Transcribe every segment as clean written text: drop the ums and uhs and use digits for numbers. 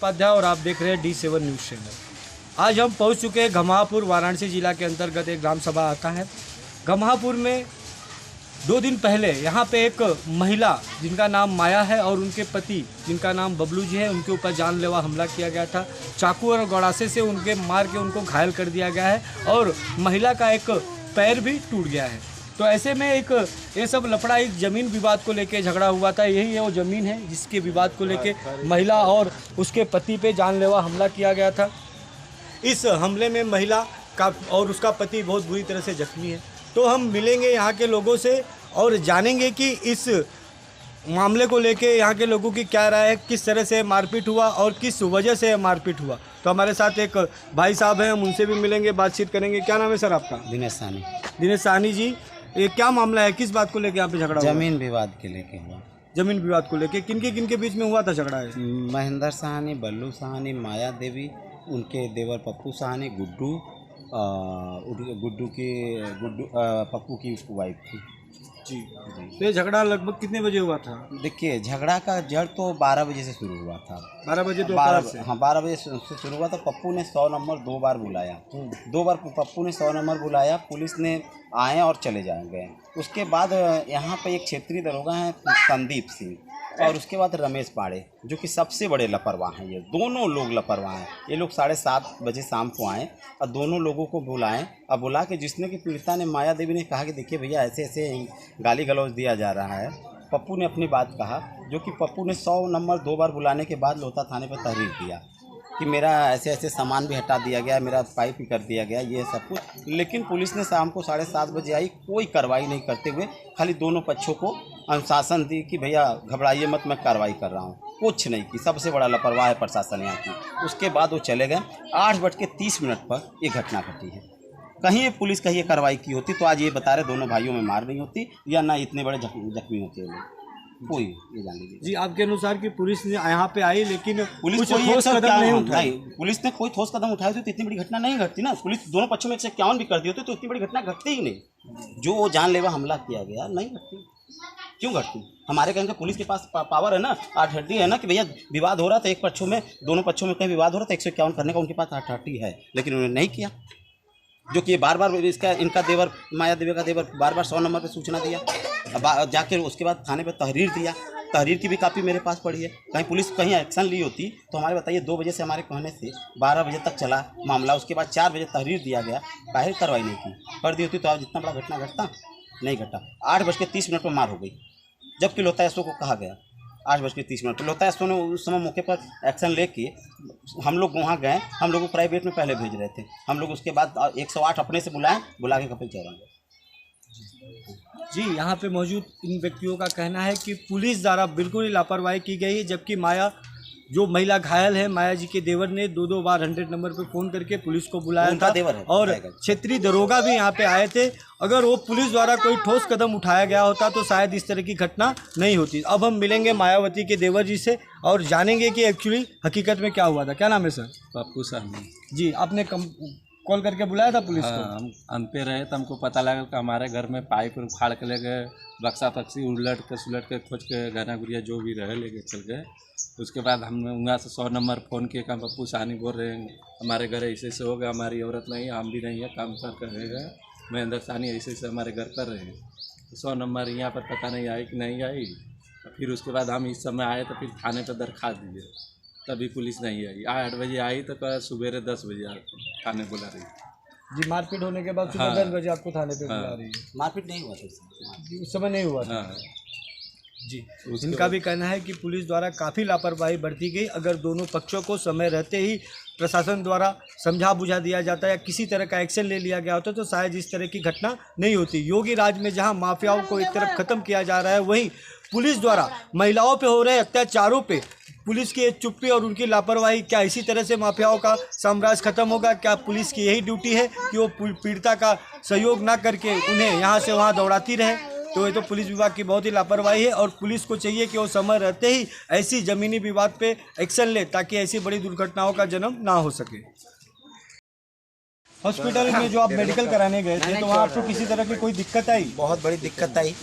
उपाध्याय और आप देख रहे हैं D7 न्यूज़ चैनल। आज हम पहुंच चुके हैं गम्हापुर, वाराणसी जिला के अंतर्गत एक ग्राम सभा आता है। गम्हापुर में 2 दिन पहले यहाँ पे एक महिला जिनका नाम माया है और उनके पति जिनका नाम बबलू जी है, उनके ऊपर जानलेवा हमला किया गया था। चाकू और गड़ासे से उनके मार के उनको घायल कर दिया गया है और महिला का एक पैर भी टूट गया है। तो ऐसे में एक ये सब लफड़ा एक ज़मीन विवाद को लेके झगड़ा हुआ था। यही है वो ज़मीन है जिसके विवाद को लेके महिला और उसके पति पे जानलेवा हमला किया गया था। इस हमले में महिला का और उसका पति बहुत बुरी तरह से जख्मी है। तो हम मिलेंगे यहाँ के लोगों से और जानेंगे कि इस मामले को लेके यहाँ के लोगों की क्या राय है, किस तरह से मारपीट हुआ और किस वजह से मारपीट हुआ। तो हमारे साथ एक भाई साहब हैं, हम उनसे भी मिलेंगे, बातचीत करेंगे। क्या नाम है सर आपका? दिनेश साहनी। दिनेश साहनी जी, ये क्या मामला है, किस बात को लेके यहाँ पे झगड़ा हुआ? जमीन विवाद के लेके हुआ। जमीन विवाद को लेके किनके बीच में हुआ था झगड़ा है? महेंद्र साहनी, बल्लू साहनी, माया देवी, उनके देवर पप्पू साहनी, गुड्डू पप्पू की वाइफ थी जी। तो ये झगड़ा लगभग कितने बजे हुआ था? देखिए, झगड़ा का जड़ तो 12 बजे से शुरू हुआ था। 12 बजे? तो 12 बजे से शुरू हुआ था। पप्पू ने 100 नंबर 2 बार बुलाया। 2 बार पप्पू ने 100 नंबर बुलाया, पुलिस ने आए और चले गए। उसके बाद यहाँ पे एक क्षेत्रीय दरोगा हैं संदीप सिंह, और उसके बाद रमेश पाड़े, जो कि सबसे बड़े लापरवाह हैं। ये दोनों लोग लापरवाह हैं। ये लोग 7:30 बजे शाम को आए और दोनों लोगों को बुलाएं और बुला के, जिसने कि पीड़िता ने, माया देवी ने कहा कि देखिए भैया ऐसे ऐसे गाली गलौज दिया जा रहा है। पप्पू ने अपनी बात कहा, जो कि पप्पू ने 100 नंबर 2 बार बुलाने के बाद लोता थाने पर तहरीर दिया कि मेरा ऐसे ऐसे सामान भी हटा दिया गया, मेरा पाइप भी कर दिया गया, ये सब कुछ। लेकिन पुलिस ने शाम को 7:30 बजे आई, कोई कार्रवाई नहीं करते हुए खाली दोनों पक्षों को अनुशासन दी कि भैया घबराइए मत, मैं कार्रवाई कर रहा हूँ। कुछ नहीं की। सबसे बड़ा लापरवाह है प्रशासन यहाँ की। उसके बाद वो चले गए। 8:30 पर ये घटना घटी है। कहीं पुलिस कहीं ये कार्रवाई की होती तो आज ये बता रहे दोनों भाइयों में मार नहीं होती या ना इतने बड़े जख्मी होते हैं लोग। कोई ये जान लीजिए जी। आपके अनुसार कि पुलिस ने यहाँ पे आई लेकिन पुलिस कोई ठोस कदम नहीं उठाई। पुलिस ने कोई ठोस कदम उठाए तो इतनी बड़ी घटना नहीं घटती ना। पुलिस दोनों पक्षों में 151 भी कर दी होती तो इतनी बड़ी घटना घटती ही नहीं। जो वो जानलेवा हमला किया गया नहीं घटती। क्यों घटती? हमारे कहने का पुलिस के पास पावर है ना, अथॉरिटी है ना कि भैया विवाद हो रहा था, एक पक्षों में, दोनों पक्षों में कहीं विवाद हो रहा था, 151 करने का उनके पास अथॉरिटी है, लेकिन उन्होंने नहीं किया। जो कि बार बार इनका देवर, माया देवी का देवर, बार बार 100 नंबर पे सूचना दिया, जाकर उसके बाद थाने पे तहरीर दिया। तहरीर की भी कापी मेरे पास पड़ी है। कहीं पुलिस कहीं एक्शन ली होती तो हमारे बताइए 2 बजे से हमारे कहने से 12 बजे तक चला मामला। उसके बाद 4 बजे तहरीर दिया गया, काहे कार्रवाई नहीं की। कर दी होती तो आज जितना बड़ा घटना घटता नहीं घटा। 8:30 पर मार हो गई, जबकि लोता एसओ को कहा गया 8:30 पर। लोता एसओ ने उस समय मौके पर एक्शन लेके, हम लोग वहाँ गए, हम लोग को प्राइवेट में पहले भेज रहे थे। हम लोग उसके बाद 108 अपने से बुला के कपिल चौराहा। जी, यहाँ पे मौजूद इन व्यक्तियों का कहना है कि पुलिस द्वारा बिल्कुल ही लापरवाही की गई है, जबकि माया, जो महिला घायल है, माया जी के देवर ने 2 बार 100 नंबर पे फ़ोन करके पुलिस को बुलाया था और क्षेत्रीय दरोगा भी यहाँ पे आए थे। अगर वो पुलिस द्वारा कोई ठोस कदम उठाया गया होता तो शायद इस तरह की घटना नहीं होती। अब हम मिलेंगे मायावती के देवर जी से और जानेंगे कि एक्चुअली हकीकत में क्या हुआ था। क्या नाम है सर? पप्पू साहनी जी। आपने कॉल करके बुलाया था पुलिस को? हम पे रहे तो हमको पता लगा कि हमारे घर में पाइप उखाड़ के ले गए, बक्सा पक्सी उलट के सुलट के खोज के गहना गुड़िया जो भी रहे लेके चल गए। उसके बाद हमने वहाँ से 100 नंबर फ़ोन किया कि पप्पू साहनी बोल रहे हैं हमारे घर ऐसे ऐसे हो गया, हमारी औरत नहीं है, हम भी नहीं है, काम कर रहेगा, महेंद्र साहनी ऐसे ऐसे हमारे घर कर रहे हैं। तो 100 नंबर यहाँ पर पता नहीं आई कि नहीं आई। फिर उसके बाद हम इस समय आए तो फिर थाने पर दरख्वास्त दिए, तभी पुलिस नहीं आई। 8 बजे आई तो सुबह 10 बजे थाने बुला रही जी। मारपीट होने के बाद सुबह 10 बजे आपको थाने पे बुला रही है? मारपीट नहीं हुआ उस समय नहीं हुआ था। जी। इनका भी कहना है कि पुलिस द्वारा काफ़ी लापरवाही बरती गई। अगर दोनों पक्षों को समय रहते ही प्रशासन द्वारा समझा बुझा दिया जाता या किसी तरह का एक्शन ले लिया गया होता तो शायद इस तरह की घटना नहीं होती। योगी राज में जहां माफियाओं को एक तरफ ख़त्म किया जा रहा है, वहीं पुलिस द्वारा महिलाओं पे हो रहे अत्याचारों पे पुलिस की चुप्पी और उनकी लापरवाही, क्या इसी तरह से माफियाओं का साम्राज्य खत्म होगा? क्या पुलिस की यही ड्यूटी है कि वो पीड़िता का सहयोग ना करके उन्हें यहाँ से वहाँ दौड़ाती रहे? तो ये तो पुलिस विभाग की बहुत ही लापरवाही है और पुलिस को चाहिए कि वो समय रहते ही ऐसी ज़मीनी विवाद पे एक्शन ले ताकि ऐसी बड़ी दुर्घटनाओं का जन्म ना हो सके। हॉस्पिटल में जो आप मेडिकल कराने गए थे तो वहाँ आपको किसी तरह की कोई दिक्कत आई? बहुत बड़ी दिक्कत आई।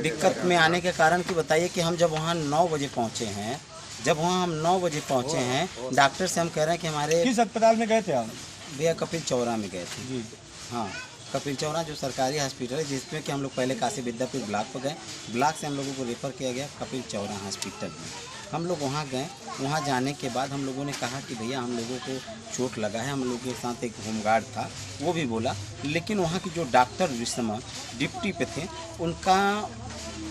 दिक्कत में आने के कारण कि बताइए कि हम जब वहाँ 9 बजे पहुँचे हैं जब वहाँ हम 9 बजे पहुँचे हैं, डॉक्टर से हम कह रहे हैं कि हमारे किस अस्पताल में गए थे आप? भैया कपिल चौरा में गए थे। जी। हाँ, कपिल चौरा जो सरकारी हॉस्पिटल है, जिसमें कि हम लोग पहले काशी विद्यापीठ ब्लॉक पर गए, ब्लॉक से हम लोगों को रेफ़र किया गया कपिल चौरा हॉस्पिटल में। हम लोग वहाँ गए, वहाँ जाने के बाद हम लोगों ने कहा कि भैया हम लोगों को चोट लगा है। हम लोगों के साथ एक होमगार्ड था, वो भी बोला, लेकिन वहाँ की जो डॉक्टर जिस समय ड्यूटी पे थे, उनका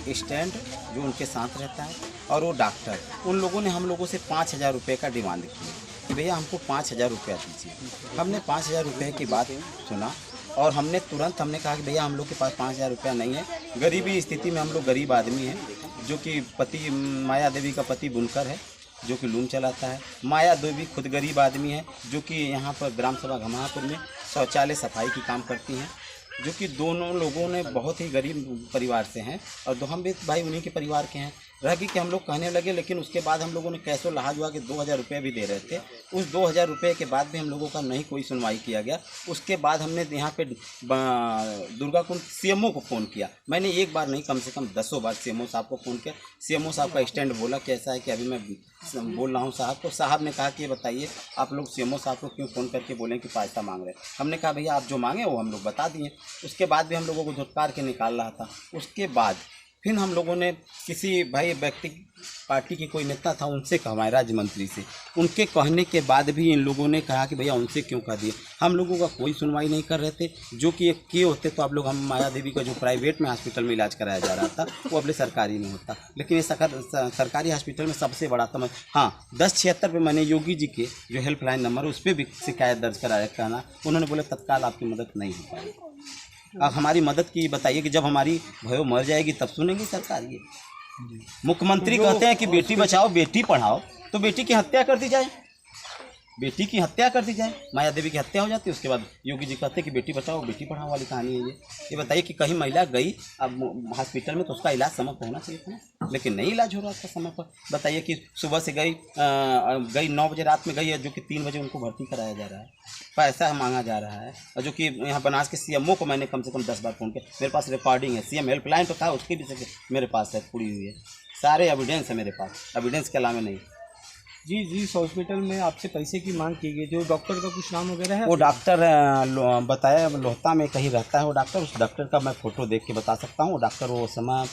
स्टैंड जो उनके साथ रहता है और वो डॉक्टर, उन लोगों ने हम लोगों से 5,000 रुपये का डिमांड की कि भैया हमको 5,000 रुपया दीजिए। हमने 5,000 रुपये की बात सुना और हमने कहा कि भैया हम लोग के पास 5,000 रुपया नहीं है, गरीबी स्थिति में हम लोग गरीब आदमी हैं, जो कि पति माया देवी का पति बुनकर है, जो कि लूम चलाता है। माया देवी खुद गरीब आदमी है, जो कि यहाँ पर ग्राम सभा घमापुर में शौचालय सफाई की काम करती हैं, जो कि दोनों लोगों ने बहुत ही गरीब परिवार से हैं और हम भी भाई उन्हीं के परिवार के हैं। रह गई कि हम लोग कहने लगे, लेकिन उसके बाद हम लोगों ने कैसो लहाज हुआ कि 2,000 रुपये भी दे रहे थे। उस 2,000 रुपये के बाद भी हम लोगों का नहीं कोई सुनवाई किया गया। उसके बाद हमने यहाँ पे दुर्गा कुंड सीएमओ को फ़ोन किया। मैंने एक बार नहीं, कम से कम 10 बार सीएमओ साहब को फ़ोन किया। सीएमओ साहब का स्टैंड बोला कि ऐसा है कि अभी मैं बोल रहा हूँ साहब को। साहब ने कहा कि ये बताइए आप लोग सीएमओ साहब को क्यों फ़ोन करके बोलें कि पैसा मांग रहे हैं। हमने कहा भैया आप जो मांगे वो हम लोग बता दिए। उसके बाद भी हम लोगों को धुतकार के निकाल रहा था। उसके बाद फिर हम लोगों ने किसी भाई व्यक्ति पार्टी के कोई नेता था, उनसे कहा, हमारे राज्य मंत्री से, उनके कहने के बाद भी इन लोगों ने कहा कि भैया उनसे क्यों कह दिए। हम लोगों का कोई सुनवाई नहीं कर रहे थे, जो कि एक किए होते तो आप लोग, हम माया देवी का जो प्राइवेट में हॉस्पिटल में इलाज कराया जा रहा था वो अपने सरकारी में होता, लेकिन ये सरकारी हॉस्पिटल में सबसे बड़ा था। हाँ, 1076 पे मैंने योगी जी के जो हेल्पलाइन नंबर है उस पर भी शिकायत दर्ज कराया कहना, उन्होंने बोला तत्काल आपकी मदद नहीं हो पाई। अब हमारी मदद की बताइए कि जब हमारी भयो मर जाएगी तब सुनेंगी सरकार। ये मुख्यमंत्री कहते हैं कि बेटी बचाओ बेटी पढ़ाओ, तो बेटी की हत्या कर दी जाए, बेटी की हत्या कर दी जाए, माया देवी की हत्या हो जाती है। उसके बाद योगी जी कहते हैं कि बेटी बचाओ बेटी पढ़ाओ वाली कहानी है ये बताइए कि कहीं महिला गई अब हॉस्पिटल में तो उसका इलाज समय पर होना चाहिए था ना, लेकिन नहीं इलाज हो रहा था समय पर। बताइए कि सुबह से गई 9 बजे रात में गई है, जो कि 3 बजे उनको भर्ती कराया जा रहा है, पैसा मांगा जा रहा है। और जो कि यहाँ बनास के सीएमओ को मैंने कम से कम 10 बार फ़ोन किया, मेरे पास रिकॉर्डिंग है, सीएम हेल्पलाइन पर था, उसकी भी मेरे पास है, पूरी हुई है, सारे एविडेंस है मेरे पास, एविडेंस के अलावा नहीं। जी जिस हॉस्पिटल में आपसे पैसे की मांग की गई, जो डॉक्टर का कुछ नाम वगैरह है? वो डॉक्टर बताया लोहता में कहीं रहता है वो डॉक्टर। उस डॉक्टर का मैं फ़ोटो देख के बता सकता हूँ। वो डॉक्टर वो समय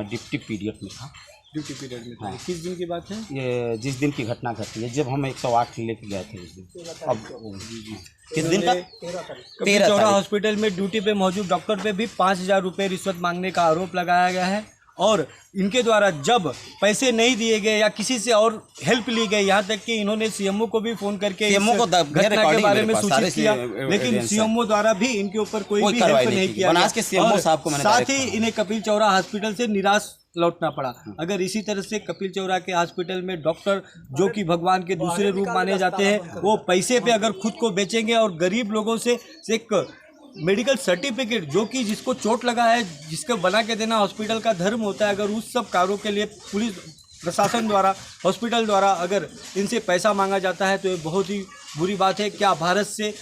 ड्यूटी पीरियड में था। ड्यूटी पीरियड में था। हाँ। किस दिन की बात है ये? जिस दिन की घटना घटी है, जब हम 108 लेके गए थे उस दिन। अब किस दिन का? 13 चौरा हॉस्पिटल में ड्यूटी पे मौजूद डॉक्टर पे भी 5,000 रुपये रिश्वत मांगने का आरोप लगाया गया है और इनके द्वारा जब पैसे नहीं दिए गए या किसी से और हेल्प ली गई, यहाँ तक कि इन्होंने सीएमओ को भी फोन करके सीएमओ को घटना के बारे में सूचित किया, लेकिन सीएमओ द्वारा भी इनके ऊपर कोई भी हेल्प नहीं किया गया। साथ ही इन्हें कपिल चौरा हॉस्पिटल से निराश लौटना पड़ा। अगर इसी तरह से कपिल चौरा के हॉस्पिटल में डॉक्टर जो कि भगवान के दूसरे रूप माने जाते हैं, वो पैसे पे अगर खुद को बेचेंगे और गरीब लोगों से एक मेडिकल सर्टिफिकेट जो कि जिसको चोट लगा है जिसको बना के देना हॉस्पिटल का धर्म होता है, अगर उस सब कार्यों के लिए पुलिस प्रशासन द्वारा हॉस्पिटल द्वारा अगर इनसे पैसा मांगा जाता है तो ये बहुत ही बुरी बात है। क्या भारत से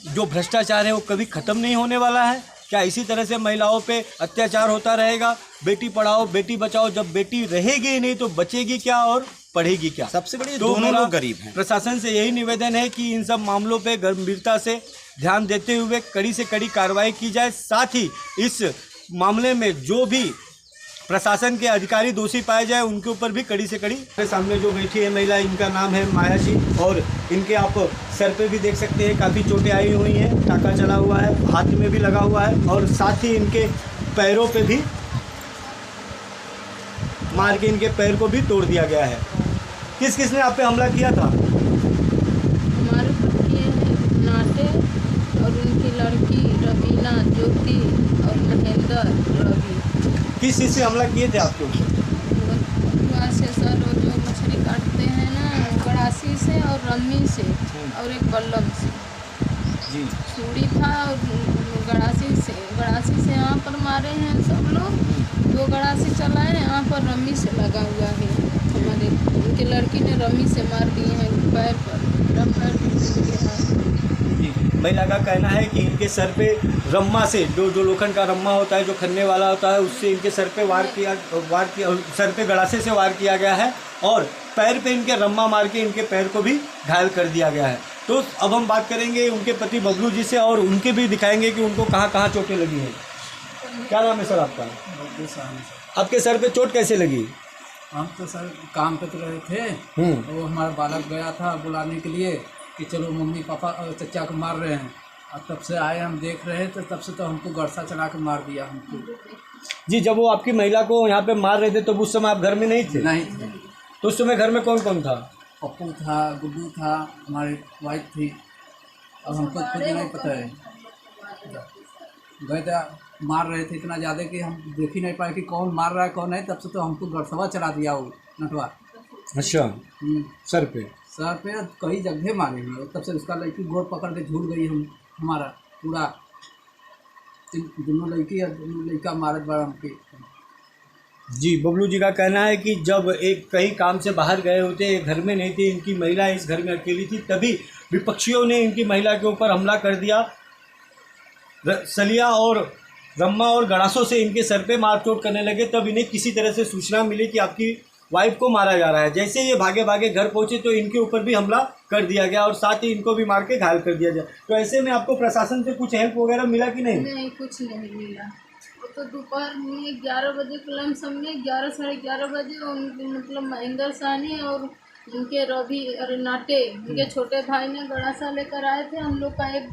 जो भ्रष्टाचार है वो कभी ख़त्म नहीं होने वाला है? क्या इसी तरह से महिलाओं पे अत्याचार होता रहेगा? बेटी पढ़ाओ बेटी बचाओ, जब बेटी रहेगी ही नहीं तो बचेगी क्या और पढ़ेगी क्या? सबसे बड़ी तो दोनों लोग गरीब हैं। प्रशासन से यही निवेदन है कि इन सब मामलों पे गंभीरता से ध्यान देते हुए कड़ी से कड़ी कार्रवाई की जाए। साथ ही इस मामले में जो भी प्रशासन के अधिकारी दोषी पाए जाए उनके ऊपर भी कड़ी से कड़ी। मेरे सामने जो बैठी है महिला, इनका नाम है माया जी और इनके आप सर पे भी देख सकते हैं काफ़ी चोटें आई हुई हैं, टाका चला हुआ है, हाथ में भी लगा हुआ है और साथ ही इनके पैरों पे भी मार के इनके पैर को भी तोड़ दिया गया है। किसने आप पे हमला किया था? हमारे ऊपर किए हैं नाटे और उनकी लड़की रवीना ज्योति और महेंद्र रवि। किस चीज़ से हमला किए थे आपके ऊपर? वहाँ से सर वो जो मछली काटते हैं ना, गड़ासी से और रम्मी से और एक बल्लम से जी छुरी था और गड़ासी से यहाँ पर मारे हैं सब लोग। 2 गड़ासी चलाए, यहाँ पर रम्मी से लगा हुआ है। हमारे उनकी लड़की ने रम्मी से मार दिए हैं पैर पर, पैर जी। महिला का कहना है कि इनके सर पे रम्मा से जो लोखंड का रम्मा होता है, जो खन्ने वाला होता है, उससे इनके सर पे वार किया सर पे गड़ासे से वार किया गया है और पैर पे इनके रम्मा मार के इनके पैर को भी घायल कर दिया गया है। तो अब हम बात करेंगे उनके पति बबलू जी से और उनके भी दिखाएंगे कि उनको कहाँ कहाँ चोटें लगी हैं। क्या नाम है सर आपका? आपके सर पे चोट कैसे लगी? हम तो सर काम पे तो रहे थे, वो हमारा बालक गया था बुलाने के लिए कि चलो मम्मी पापा और चचा को मार रहे हैं, और तब से आए हम देख रहे थे, तब से तो हमको गड़सा चला के मार दिया हमको। जी, जब वो आपकी महिला को यहाँ पे मार रहे थे तो उस समय आप घर में नहीं थे? नहीं थे। तो उस समय घर में कौन कौन था? पप्पू था, गुड्डू था, हमारी वाइफ थी, अब हमको खुद नहीं पता है। गए थे, मार रहे थे इतना ज़्यादा कि हम देख ही नहीं पाए कि कौन मार रहा है कौन नहीं, तब से तो हमको गड़सवा चला दिया वो नटवा। अच्छा, सर पे कई जगह मारे हैं, तब से उसका लड़की गोड़ पकड़ के झूल गई हमारा पूरा, दोनों लड़की और दोनों लड़का मारत बड़ा हमके। जी, बबलू जी का कहना है कि जब एक कहीं काम से बाहर गए होते, घर में नहीं थे, इनकी महिला इस घर में अकेली थी, तभी विपक्षियों ने इनकी महिला के ऊपर हमला कर दिया। सलिया और रम्मा और गड़ासों से इनके सर पे मारचोट करने लगे। तब इन्हें किसी तरह से सूचना मिली कि आपकी वाइफ को मारा जा रहा है। जैसे ये भागे भागे घर पहुंचे तो इनके ऊपर भी हमला कर दिया गया और साथ ही इनको भी मार के घायल कर दिया गया। तो ऐसे में आपको प्रशासन से कुछ हेल्प वगैरह मिला कि नहीं? नहीं, कुछ नहीं मिला। वो तो दोपहर में 11 बजे के लमसम में 11 साढ़े 11 बजे उनके मतलब महेंद्र साहनी और उनके रवि और नाटे उनके छोटे भाई ने गड़ासा लेकर आए थे। हम लोग का एक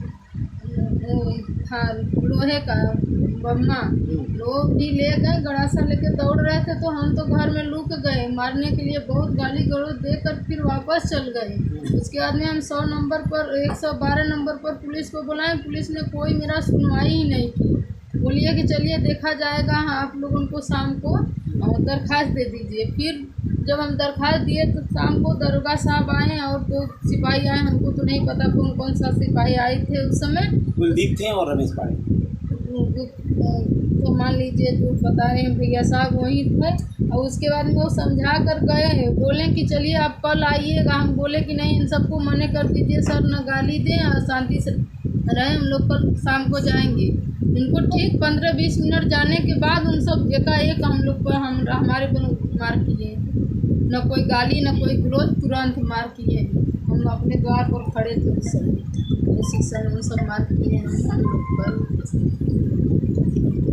था लोहे का बम्मा, लोग भी ले गए, गड़ासा लेके दौड़ रहे थे, तो हम तो घर में लुक गए। मारने के लिए बहुत गाली गलौज देकर फिर वापस चल गए। उसके बाद में हम 100 नंबर पर 112 नंबर पर पुलिस को बुलाएं, पुलिस ने कोई मेरा सुनवाई ही नहीं की। बोलिए कि चलिए देखा जाएगा, हाँ आप लोग उनको शाम को दरख्वास्त दे दीजिए। फिर जब हम दरख्वास्त दिए तो शाम को दरोगा साहब आए और 2 सिपाही आए, हमको तो नहीं पता कौन कौन सा सिपाही आए थे उस समय। कुलदीप थे और रमेश पाड़े, तो मान लीजिए जो बता रहे हैं भैया साहब वही थे। और उसके बाद में वो समझा कर गए, बोले कि चलिए आप कल आइएगा। हम बोले कि नहीं, इन सबको मना कर दीजिए सर, न गाली दें और शांति से रहे, हम लोग कल शाम को जाएंगे। इनको ठीक 15-20 मिनट जाने के बाद उन सब एकाएक हम लोग पर हमारे पर मार किए। न कोई गाली न कोई क्रोध, तुरंत मार किए। हम अपने द्वार पर खड़े थे उस समय, उसी समय उन सब मार किए हम लोग पर।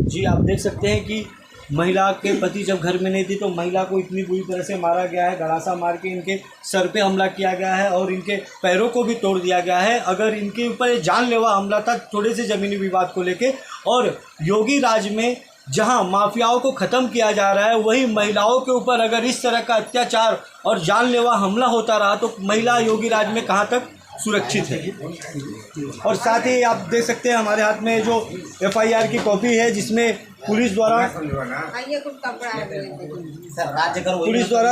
जी, आप देख सकते हैं कि महिला के पति जब घर में नहीं थी तो महिला को इतनी बुरी तरह से मारा गया है, गड़ासा मार के इनके सर पे हमला किया गया है और इनके पैरों को भी तोड़ दिया गया है। अगर इनके ऊपर जानलेवा हमला था थोड़े से ज़मीनी विवाद को लेके, और योगी राज में जहां माफियाओं को ख़त्म किया जा रहा है, वहीं महिलाओं के ऊपर अगर इस तरह का अत्याचार और जानलेवा हमला होता रहा तो महिला योगी राज में कहां तक सुरक्षित है। और साथ ही आप देख सकते हैं हमारे हाथ में जो FIR की कॉपी है, जिसमें पुलिस द्वारा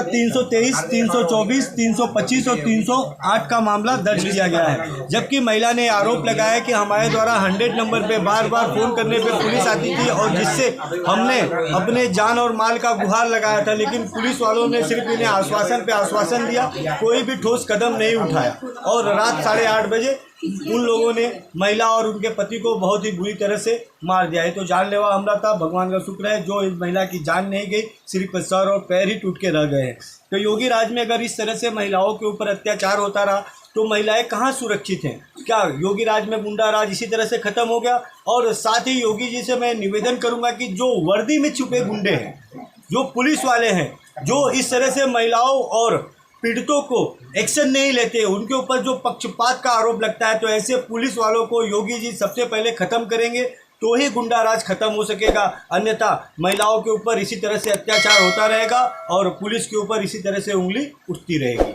323, 324, 325 और 308 का मामला दर्ज किया गया है। जबकि महिला ने आरोप लगाया कि हमारे द्वारा 100 नंबर पे बार बार फ़ोन करने पे पुलिस आती थी और जिससे हमने अपने जान और माल का गुहार लगाया था, लेकिन पुलिस वालों ने सिर्फ इन्हें आश्वासन पे आश्वासन दिया, कोई भी ठोस कदम नहीं उठाया। और रात 8:30 बजे उन लोगों ने महिला और उनके पति को बहुत ही बुरी तरह से मार दिया है। तो जानलेवा हमला था, भगवान का शुक्र है जो इस महिला की जान नहीं गई, सिर्फ सर और पैर ही टूट के रह गए हैं। तो योगी राज में अगर इस तरह से महिलाओं के ऊपर अत्याचार होता रहा तो महिलाएं कहाँ सुरक्षित हैं? क्या योगी राज में गुंडा राज इसी तरह से ख़त्म हो गया? और साथ ही योगी जी से मैं निवेदन करूँगा कि जो वर्दी में छुपे गुंडे हैं, जो पुलिस वाले हैं, जो इस तरह से महिलाओं और पीड़ितों को एक्शन नहीं लेते, उनके ऊपर जो पक्षपात का आरोप लगता है, तो ऐसे पुलिस वालों को योगी जी सबसे पहले ख़त्म करेंगे तो ही गुंडा राज खत्म हो सकेगा। अन्यथा महिलाओं के ऊपर इसी तरह से अत्याचार होता रहेगा और पुलिस के ऊपर इसी तरह से उंगली उठती रहेगी।